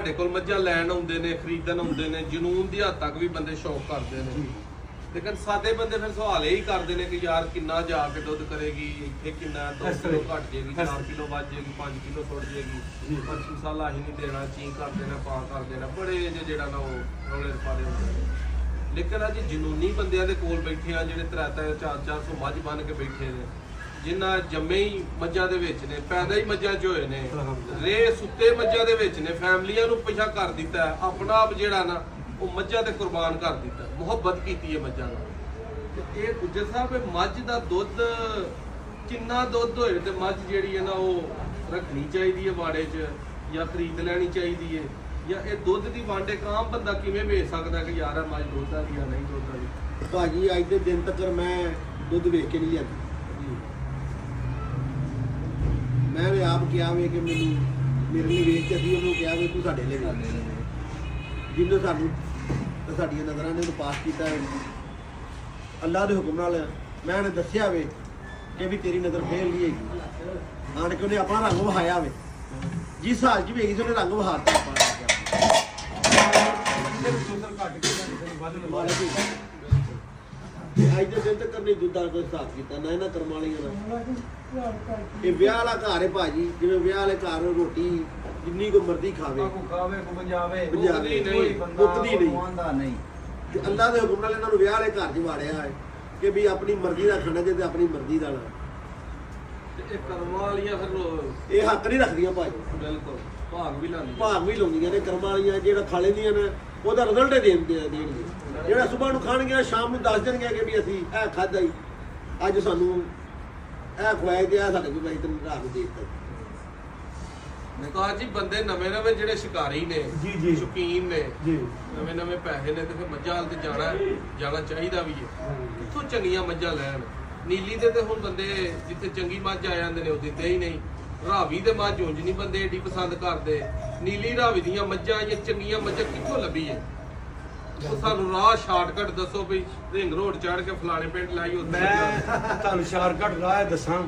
ਸਾਡੇ ਕੋਲ ਮੱਝਾਂ ਲੈਣ ਆਉਂਦੇ ਨੇ, ਖਰੀਦਣ ਆਉਂਦੇ ਨੇ, ਜਨੂਨ ਦੀ ਹੱਦ ਤੱਕ ਵੀ ਬੰਦੇ ਸ਼ੌਕ ਕਰਦੇ ਨੇ। ਲੇਕਿਨ ਸਾਡੇ ਬੰਦੇ ਫਿਰ ਸਵਾਲ ਇਹ ਹੀ ਕਰਦੇ ਨੇ ਕਿ ਯਾਰ ਕਿੰਨਾ ਜਾ ਕੇ ਦੁੱਧ ਕਰੇਗੀ, ਇੱਥੇ ਕਿੰਨਾ 2 ਕਿਲੋ ਘਟ ਜਾਏਗੀ, 4 ਕਿਲੋ ਵੱਧ ਜਾਏਗੀ, 5 ਕਿਲੋ ਸੁੱਟ ਜਾਏਗੀ, ਪਰ ਮਸਾਲਾ ਹੀ ਨਹੀਂ ਦੇਣਾ, ਚੀਂ ਕਰ ਦੇਣਾ, ਪਾ ਕਰ ਦੇਣਾ, ਬੜੇ ਜਿਹੜਾ ਨਾ ਉਹ ਰੌਲੇ ਰਪਾਲੇ ਹੁੰਦੇ ਨੇ। ਲੇਕਿਨ ਅੱਜ ਜਨੂਨੀ ਬੰਦਿਆਂ ਦੇ ਕੋਲ ਬੈਠੇ ਆ ਜਿਹੜੇ 300 400 ਮੱਝ ਬੰਨ ਕੇ ਬੈਠੇ ਨੇ, ਜਿਨ੍ਹਾਂ ਜੰਮੇ ਹੀ ਮੱਝਾਂ ਦੇ ਵਿੱਚ ਨੇ, ਪੈਦਾ ਹੀ ਮੱਝਾਂ 'ਚ ਹੋਏ ਨੇ, ਰੇ ਸੁੱਤੇ ਮੱਝਾਂ ਦੇ ਵਿੱਚ ਨੇ, ਫੈਮਲੀਆਂ ਨੂੰ ਪਿਛਾ ਕਰ ਦਿੱਤਾ, ਆਪਣਾ ਆਪ ਜਿਹੜਾ ਨਾ ਉਹ ਮੱਝਾਂ ਤੇ ਕੁਰਬਾਨ ਕਰ ਦਿੱਤਾ, ਮੁਹੱਬਤ ਕੀਤੀ ਹੈ ਮੱਝਾਂ ਨਾਲ। ਤੇ ਇਹ ਗੁੱਜਰ ਸਾਹਿਬ ਇਹ ਮੱਝ ਦਾ ਦੁੱਧ ਕਿੰਨਾ ਦੁੱਧ ਹੋਏ ਤੇ ਮੱਝ ਜਿਹੜੀ ਹੈ ਨਾ ਉਹ ਰੱਖਣੀ ਚਾਹੀਦੀ ਹੈ ਵਾੜੇ 'ਚ ਜਾਂ ਖਰੀਦ ਲੈਣੀ ਚਾਹੀਦੀ ਹੈ, ਜਾਂ ਇਹ ਦੁੱਧ ਦੀ ਵੰਡ ਇੱਕ ਆਮ ਬੰਦਾ ਕਿਵੇਂ ਵੇਚ ਸਕਦਾ ਕਿ ਯਾਰ ਇਹ ਮੱਝ ਦੁੱਧ ਵਾਲੀ ਜਾਂ ਨਹੀਂ ਦੁੱਧ ਵਾਲੀ? ਭਾਜੀ ਅੱਜ ਦੇ ਦਿਨ ਤੱਕ ਮੈਂ ਦੁੱਧ ਵੇਚ ਕੇ ਨਹੀਂ ਲਿਆਂਦੀ। ਮੈਂ ਵੀ ਆਪ ਕਿਹਾ ਵੇ ਕਿ ਮੈਨੂੰ ਮੇਰੇ ਲਈ ਵੇਚ ਕੇ ਅਸੀਂ ਉਹਨੂੰ ਕਿਹਾ ਵੀ ਤੂੰ ਸਾਡੇ ਲਈ ਵੇਚ, ਜਿਹਨੇ ਸਾਨੂੰ ਤੇ ਸਾਡੀਆਂ ਨਜ਼ਰਾਂ ਨੇ ਉਹਨੂੰ ਪਾਸ ਕੀਤਾ ਹੈ ਅੱਲਾਹ ਦੇ ਹੁਕਮ ਨਾਲ। ਮੈਂ ਉਹਨੇ ਦੱਸਿਆ ਵੇ ਕਿ ਵੀ ਤੇਰੀ ਨਜ਼ਰ ਫੇਲ ਨਹੀਂ ਹੈਗੀ, ਆਣ ਕੇ ਉਹਨੇ ਆਪਣਾ ਰੰਗ ਵਿਖਾਇਆ ਵੇ, ਜਿਸ ਹਾਲ 'ਚ ਵੇਖੀ ਸੀ ਉਹਨੇ ਰੰਗ ਵਿਖਾਤਾ ਆਪਾਂ। ਅੱਜ ਦੇ ਦਿਨ ਤੱਕ ਨਹੀਂ ਦੁੱਧ ਦਾ ਕੋਈ ਹਿਸਾਬ ਕੀਤਾ ਨਾ ਇਹਨਾਂ ਕਰਮ ਵਾਲੀਆਂ ਦਾ। ਇਹ ਵਿਆਹ ਵਾਲਾ ਘਰ ਹੈ ਭਾਜੀ, ਜਿਵੇਂ ਵਿਆਹ ਵਾਲੇ ਘਰ ਰੋਟੀ ਜਿੰਨੀ ਕੋ ਮਰਜ਼ੀ ਖਾਵੇ, ਖਾਵੇ ਕੋ ਪੰਜਾਵੇ ਮੁੱਕਦੀ ਨਹੀਂ। ਤੇ ਅੱਲਾਹ ਦੇ ਹੁਕਮ ਨਾਲ ਇਹਨਾਂ ਨੂੰ ਵਿਆਹ ਵਾਲੇ ਘਰ 'ਚ ਵਾੜਿਆ ਹੈ ਕਿ ਵੀ ਆਪਣੀ ਮਰਜ਼ੀ ਦਾ ਖਾਣਾ ਜੇ ਤੇ ਆਪਣੀ ਮਰਜ਼ੀ ਦਾ ਨਾ। ਤੇ ਇਹ ਕਰਮਾਂ ਵਾਲੀਆਂ ਫਿਰ ਇਹ ਹੱਕ ਨਹੀਂ ਰੱਖਦੀਆਂ ਭਾਜੀ, ਬਿਲਕੁਲ ਭਾਗ ਵੀ ਲਾਉਂਦੀਆਂ, ਭਾਗ ਵੀ ਲਾਉਂਦੀਆਂ ਨੇ ਕਰਮਾਂ ਵਾਲੀਆਂ। ਜਿਹੜਾ ਖਾ ਲੈਂਦੀਆਂ ਨੇ ਉਹਦਾ ਰਿਜ਼ਲਟ ਦੇਣਗੇ। ਜਿਹੜਾ ਸਵੇਰ ਨੂੰ ਖਾਣਗੀਆਂ ਸ਼ਾਮ ਨੂੰ ਦੱਸ ਦੇਣਗੇ ਕਿ ਵੀ ਅਸੀਂ ਇਹ ਖਾਧਾ ਹੀ, ਅੱਜ ਸਾਨੂੰ ਇਹ ਖਵਾਇਆ ਗਿਆ, ਸਾਡੇ ਕੋਲ ਅਸੀਂ ਤੈਨੂੰ ਰਾਤ ਨੂੰ ਦੇ ਦਿੱਤਾ। ਨਿਕਾਹ ਜੀ ਬੰਦੇ ਨਵੇਂ ਨਵੇਂ ਜਿਹੜੇ ਸ਼ਿਕਾਰੀ ਨੇ, ਜੀ। ਸ਼ੌਕੀਨ ਨੇ, ਜੀ ਨਵੇਂ ਨਵੇਂ ਪੈਸੇ ਨੇ, ਤੇ ਫਿਰ ਮੱਝਾਂ ਵੱਲ ਤੇ ਜਾਣਾ ਚਾਹੀਦਾ ਵੀ ਹੈ। ਕਿੱਥੋਂ ਚੰਗੀਆਂ ਮੱਝਾਂ ਲੈਣ? ਨੀਲੀ ਦੇ ਤੇ ਹੁਣ ਬੰਦੇ ਜਿੱਥੇ ਚੰਗੀ ਮੱਝ ਆ ਜਾਂਦੇ ਨੇ ਉਹ ਦਿੰਦੇ ਹੀ ਨਹੀਂ। ਰਾਵੀ ਦੇ ਮੱਝ ਉਂਝ ਨਹੀਂ ਬੰਦੇ ਏਡੀ ਪਸੰਦ ਕਰਦੇ। ਨੀਲੀ ਰਾਵੀ ਦੀਆਂ ਮੱਝਾਂ ਜਾਂ ਚੰਗੀਆਂ ਮੱਝਾਂ ਕਿੱਥੋਂ ਲੱਭੀਏ? ਉਹ ਸਾਨੂੰ ਰਾਹ ਸ਼ਾਰਟਕਟ ਦੱਸੋ ਵੀ ਰਿੰਗ ਰੋਡ ਚੜ੍ਹ ਕੇ ਫਲਾਣੇ ਪਿੰਡ ਲਾਈ ਉੱਥੇ। ਮੈਂ ਤੁਹਾਨੂੰ ਸ਼ਾਰਟਕਟ ਰਾਹ ਦੱਸਾਂ,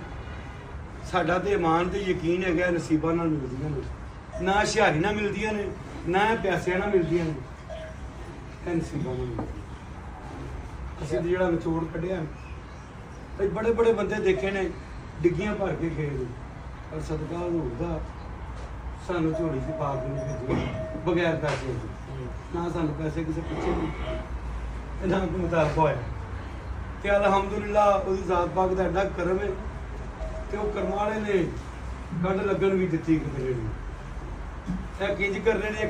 ਸਾਡਾ ਤੇ ਇਮਾਨ ਤੇ ਯਕੀਨ ਹੈਗਾ ਨਸੀਬਾਂ ਨਾਲ ਮਿਲਦੀਆਂ ਨੇ, ਨਾ ਹੁਸ਼ਿਆਰੀ ਨਾਲ ਮਿਲਦੀਆਂ ਨੇ, ਨਾ ਪੈਸਿਆਂ ਨਾਲ ਮਿਲਦੀਆਂ ਨੇ, ਇਹ ਨਸੀਬਾਂ ਨਾਲ ਮਿਲਦੀਆਂ। ਅਸੀਂ ਤੇ ਜਿਹੜਾ ਨਿਚੋੜ ਕੱਢਿਆ, ਤੇ ਬੜੇ ਬੜੇ ਬੰਦੇ ਦੇਖੇ ਨੇ ਡਿੱਗੀਆਂ ਭਰ ਕੇ ਖੇਡ, ਪਰ ਸਦਕਾ ਹੋਊਗਾ ਸਾਨੂੰ ਝੋਲੀ 'ਚ ਪਾ ਕੇ ਨਹੀਂ ਭੇਜਿਆ ਬਗੈਰ ਪੈਸੇ ਦੇ। ਨਾ ਸਾਨੂੰ ਪੈਸੇ ਕਿਸੇ ਪਿੱਛੇ ਨਹੀਂ, ਨਾ ਕੋਈ ਮੁਤਾਬਕ ਹੋਇਆ। ਤੇ ਅਲਹਮਦੁਲਿਲਾ ਉਹਦੀ ਜ਼ਾਤ ਪਾਕ ਦਾ ਐਡਾ ਕਰਮ ਹੈ ਤੇ ਉਹ ਕਰਮ ਵਾਲੇ ਨੇ ਗੰਢ ਲੱਗਣ ਵੀ ਦਿੱਤੀ ਕਿਤੇ ਨਹੀਂ। ਇਹ ਕਿੰਜ ਕਰ ਰਹੇ ਨੇ।